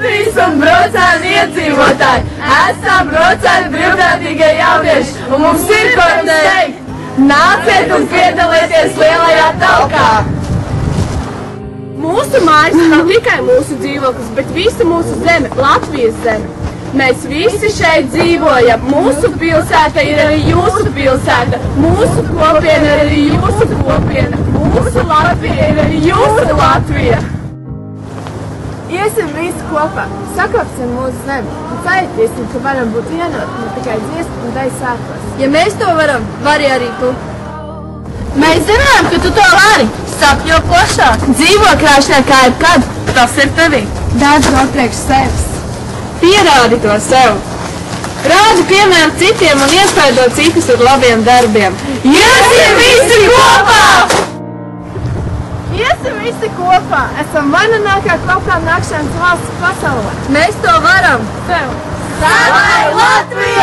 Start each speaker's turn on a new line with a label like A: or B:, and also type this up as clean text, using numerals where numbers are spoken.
A: Latvijas un brocēnu iedzīvotāji! Esam brocēnu brīvprātīgie jaunieši, un mums ir ko jums teikt! Nāciet un piedalieties lielajā talkā!
B: Mūsu mājas nav tikai mūsu dzīvoklis, bet visa mūsu zeme, Latvijas zeme. Mēs visi šeit dzīvojam. Mūsu pilsēta ir arī jūsu pilsēta. Mūsu kopiena ir arī jūsu kopiena. Mūsu Latvija ir arī jūsu Latvija.
C: Iesim visi kopā, sakopsim mūsu zemi un paietīsim, ka varam būt vienoti ne tikai dziesmu un deju svētkos.
D: Ja mēs to varam, vari arī tu.
A: Mēs zinām, ka tu to vari. Sapņo plašāk. Dzīvo krāšņā kā jebkad. Tas ir tevī.
C: Daudz no priekš sevis.
A: Pierādi to sev. Rādi piemēru citiem un iespaido citus ar labiem darbiem. Iesim visi kopā!
C: Iesim visi kopā! Esam vaininākā kopā nākšanas valsts pasaulē.
D: Mēs to varam!
C: Sev!
A: Savai Latvijai!